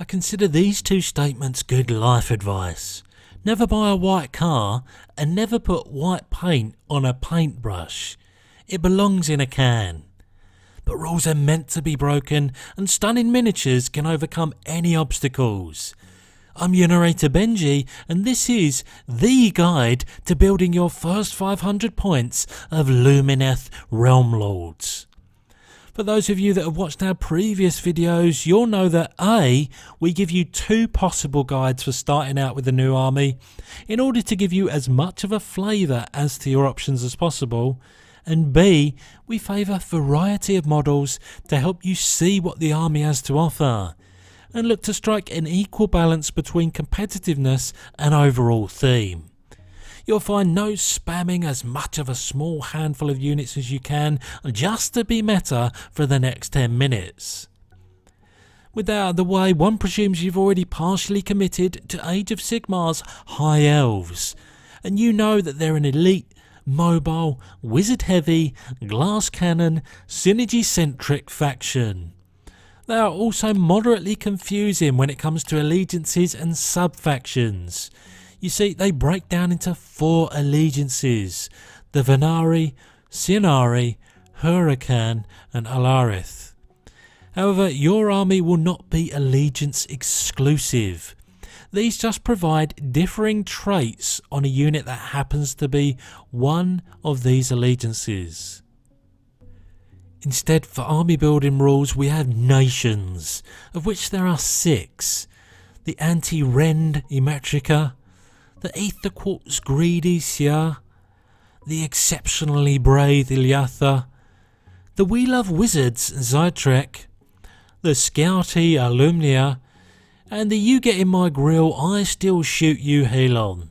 I consider these two statements good life advice. Never buy a white car and never put white paint on a paintbrush. It belongs in a can. But rules are meant to be broken, and stunning miniatures can overcome any obstacles. I'm your narrator Benji, and this is the guide to building your first 500 points of Lumineth Realm-Lords. For those of you that have watched our previous videos, you'll know that A, we give you two possible guides for starting out with a new army, in order to give you as much of a flavour as to your options as possible, and B, we favour variety of models to help you see what the army has to offer, and look to strike an equal balance between competitiveness and overall theme. You'll find no spamming as much of a small handful of units as you can, just to be meta for the next 10 minutes. With that out of the way, one presumes you've already partially committed to Age of Sigmar's High Elves, and you know that they're an elite, mobile, wizard-heavy, glass cannon, synergy-centric faction. They are also moderately confusing when it comes to allegiances and sub-factions. You see, they break down into 4 allegiances: the Venari, Sinari, Huracan and Alarith. However, your army will not be allegiance exclusive. These just provide differing traits on a unit that happens to be one of these allegiances. Instead, for army building rules, we have nations, of which there are 6. The Anti-Rend Emetrica, the Aether Quartz Greedy Sia, the Exceptionally Brave Ilyatha, the We Love Wizards Zytrek, the Scouty Alumnia, and the You Get In My Grill I Still Shoot You Halon.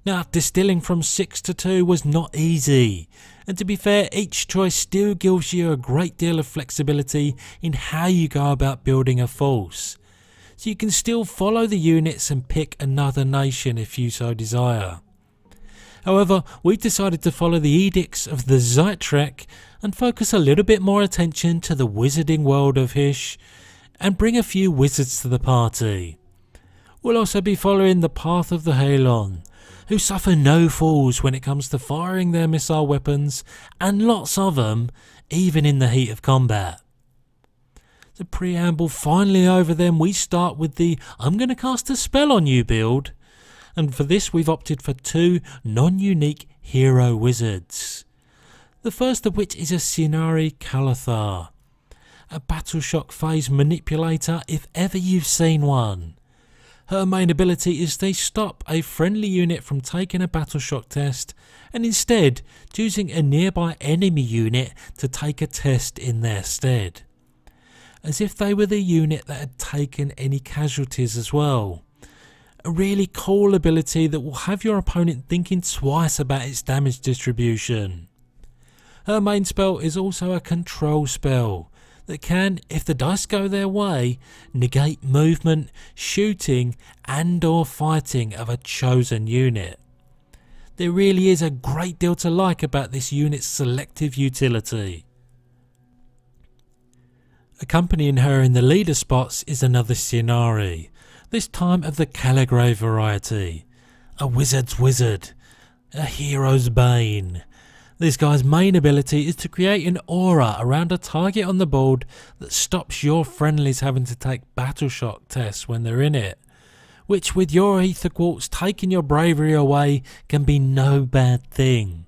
Now, distilling from 6 to 2 was not easy, and to be fair, each choice still gives you a great deal of flexibility in how you go about building a force. So you can still follow the units and pick another nation if you so desire. However, we've decided to follow the edicts of the Zytrek and focus a little bit more attention to the wizarding world of Hysh and bring a few wizards to the party. We'll also be following the path of the Halon, who suffer no falls when it comes to firing their missile weapons, and lots of them, even in the heat of combat. The preamble finally over, then we start with the I'm going to cast a spell on you build, and for this we've opted for 2 non-unique hero wizards. The first of which is a Sinari Kalathar, a battle shock phase manipulator if ever you've seen one. Her main ability is to stop a friendly unit from taking a battle shock test, and instead choosing a nearby enemy unit to take a test in their stead, as if they were the unit that had taken any casualties as well. A really cool ability that will have your opponent thinking twice about its damage distribution. Her main spell is also a control spell that can, if the dice go their way, negate movement, shooting and or fighting of a chosen unit. There really is a great deal to like about this unit's selective utility. Accompanying her in the leader spots is another Sinari, this time of the Caligra variety. A wizard's wizard, a hero's bane. This guy's main ability is to create an aura around a target on the board that stops your friendlies having to take battle shock tests when they're in it, which with your Aether Quartz taking your bravery away can be no bad thing.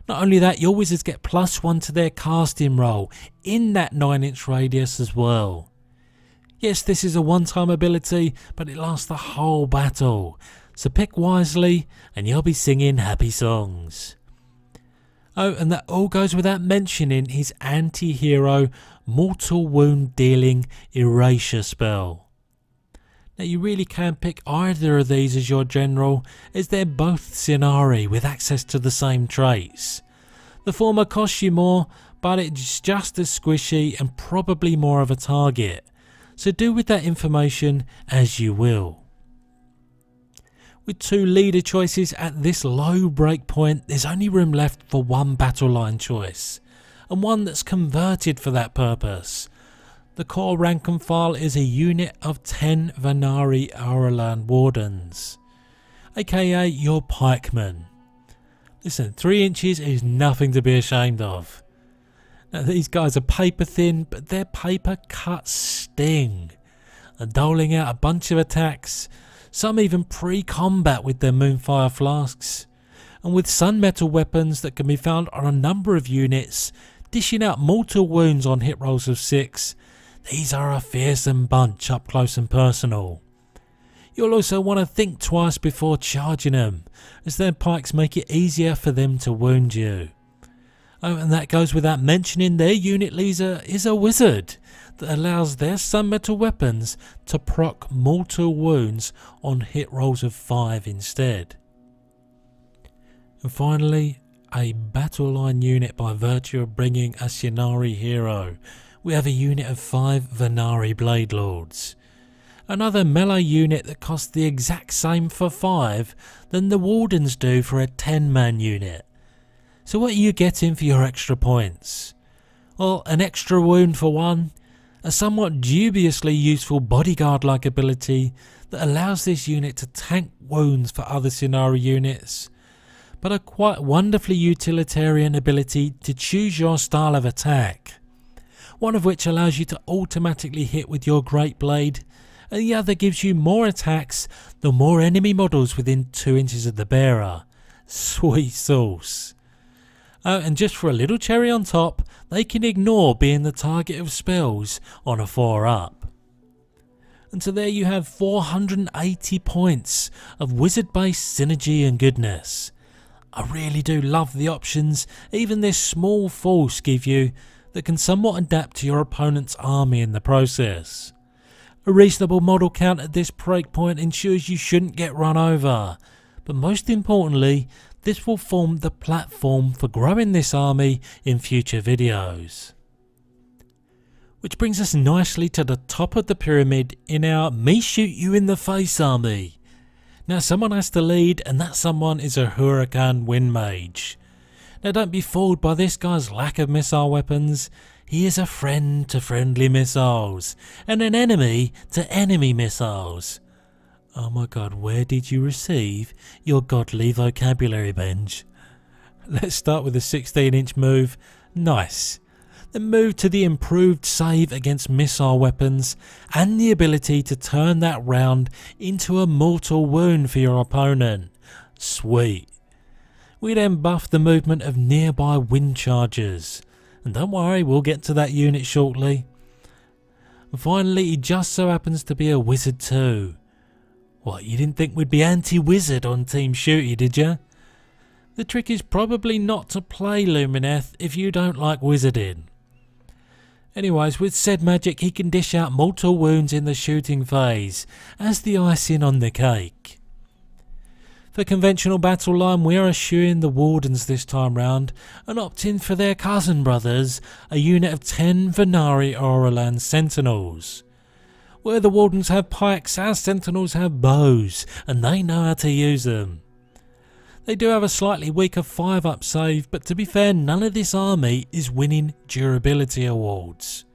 Not only that, your wizards get +1 to their casting roll in that 9-inch radius as well. Yes, this is a one-time ability, but it lasts the whole battle, so pick wisely and you'll be singing happy songs. Oh, and that all goes without mentioning his anti-hero mortal wound dealing erasure spell. Now you really can pick either of these as your general, as they're both Sinari with access to the same traits. The former costs you more, but it's just as squishy and probably more of a target, so do with that information as you will. With 2 leader choices at this low break point, there's only room left for 1 battle line choice, and one that's converted for that purpose. The core rank and file is a unit of 10 Sinari Wardens, aka your Pikeman. Listen, 3 inches is nothing to be ashamed of. Now these guys are paper thin, but their paper cuts sting, and doling out a bunch of attacks, some even pre-combat with their Moonfire flasks, and with sun metal weapons that can be found on a number of units, dishing out mortal wounds on hit rolls of 6. These are a fearsome bunch up close and personal. You'll also want to think twice before charging them, as their pikes make it easier for them to wound you. Oh, and that goes without mentioning their unit leader is a wizard that allows their sun metal weapons to proc mortal wounds on hit rolls of 5 instead. And finally, a battle line unit by virtue of bringing a Sinari hero. We have a unit of 5 Sinari Bladelords. Another melee unit that costs the exact same for 5 than the Wardens do for a 10-man unit. So what are you getting for your extra points? Well, an extra wound for 1, a somewhat dubiously useful bodyguard-like ability that allows this unit to tank wounds for other Sinari units, but a quite wonderfully utilitarian ability to choose your style of attack, one of which allows you to automatically hit with your Great Blade, and the other gives you more attacks the more enemy models within 2 inches of the bearer. Sweet sauce. Oh, and just for a little cherry on top, they can ignore being the target of spells on a 4-up. And so there you have 480 points of wizard-based synergy and goodness. I really do love the options even this small force give you that can somewhat adapt to your opponent's army in the process. A reasonable model count at this breakpoint ensures you shouldn't get run over, but most importantly, this will form the platform for growing this army in future videos. Which brings us nicely to the top of the pyramid in our me shoot you in the face army. Now someone has to lead, and that someone is a Huracan Wind Mage. Now don't be fooled by this guy's lack of missile weapons. He is a friend to friendly missiles, and an enemy to enemy missiles. Oh my god, where did you receive your godly vocabulary, Benj? Let's start with the 16-inch move. Nice. Then move to the improved save against missile weapons, and the ability to turn that round into a mortal wound for your opponent. Sweet. We then buff the movement of nearby wind chargers. And don't worry, we'll get to that unit shortly. And finally, he just so happens to be a wizard too. What, you didn't think we'd be anti-wizard on Team Shooty, did you? The trick is probably not to play Lumineth if you don't like wizarding. Anyways, with said magic he can dish out mortal wounds in the shooting phase as the icing on the cake. For conventional battle line, we are eschewing the Wardens this time round and opting for their cousin brothers, a unit of 10 Sinari Sentinels. Where the Wardens have pikes, our Sentinels have bows, and they know how to use them. They do have a slightly weaker 5-up save, but to be fair, none of this army is winning durability awards.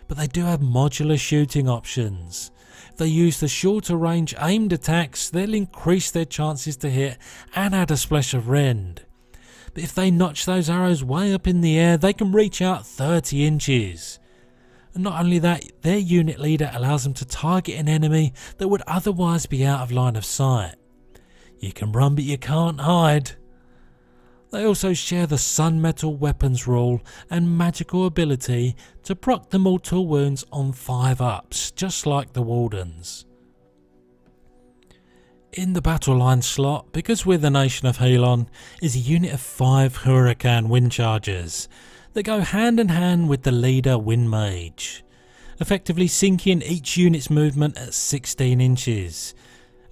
But they do have modular shooting options. If they use the shorter range aimed attacks, they'll increase their chances to hit and add a splash of rend. But if they notch those arrows way up in the air, they can reach out 30 inches. And not only that, their unit leader allows them to target an enemy that would otherwise be out of line of sight. You can run but you can't hide. They also share the Sun Metal weapons rule and magical ability to proc the mortal wounds on 5-ups, just like the Wardens. In the battle line slot, because we're the nation of Halon, is a unit of 5 Huracan Wind Chargers that go hand in hand with the leader Wind Mage, effectively syncing each unit's movement at 16 inches.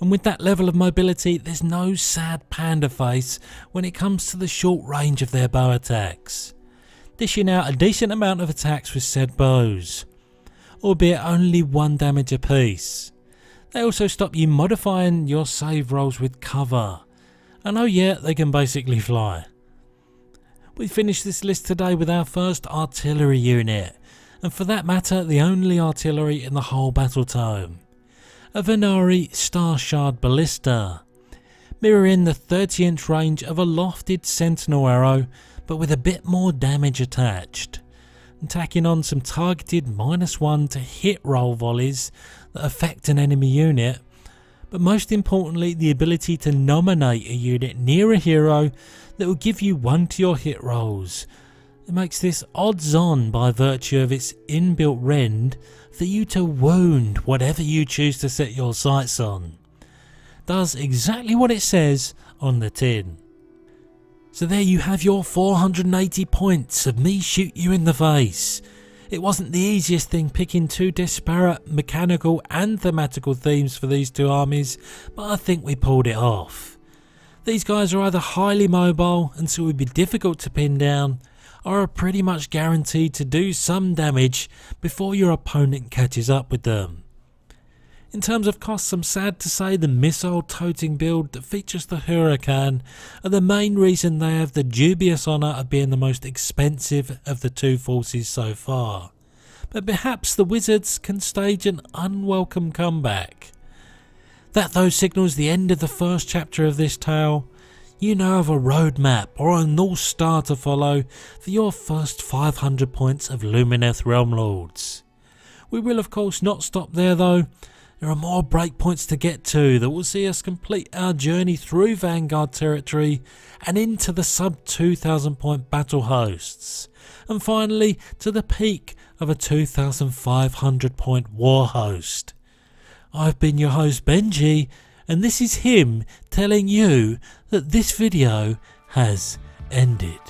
And with that level of mobility, there's no sad panda face when it comes to the short range of their bow attacks, dishing out a decent amount of attacks with said bows, albeit only 1 damage apiece. They also stop you modifying your save rolls with cover, and oh yeah, they can basically fly. We finished this list today with our first artillery unit, and for that matter the only artillery in the whole battle tome. A Venari Star Shard Ballista, mirroring the 30-inch range of a lofted sentinel arrow but with a bit more damage attached, and tacking on some targeted -1 to hit roll volleys that affect an enemy unit, but most importantly the ability to nominate a unit near a hero that will give you 1 to your hit rolls. It makes this odds on by virtue of its inbuilt rend for you to wound whatever you choose to set your sights on. Does exactly what it says on the tin. So there you have your 480 points of me shoot you in the face. It wasn't the easiest thing picking two disparate mechanical and thematical themes for these two armies, but I think we pulled it off. These guys are either highly mobile and so it would be difficult to pin down, or are pretty much guaranteed to do some damage before your opponent catches up with them. In terms of costs, I'm sad to say the missile toting build that features the Huracan are the main reason they have the dubious honour of being the most expensive of the two forces so far. But perhaps the Wizards can stage an unwelcome comeback. That though signals the end of the first chapter of this tale. You now have a roadmap or a North Star to follow for your first 500 points of Lumineth Realm-Lords. We will of course not stop there though. There are more breakpoints to get to that will see us complete our journey through Vanguard territory and into the sub 2000 point battle hosts, and finally to the peak of a 2500 point war host. I've been your host Benji, and this is him telling you that this video has ended.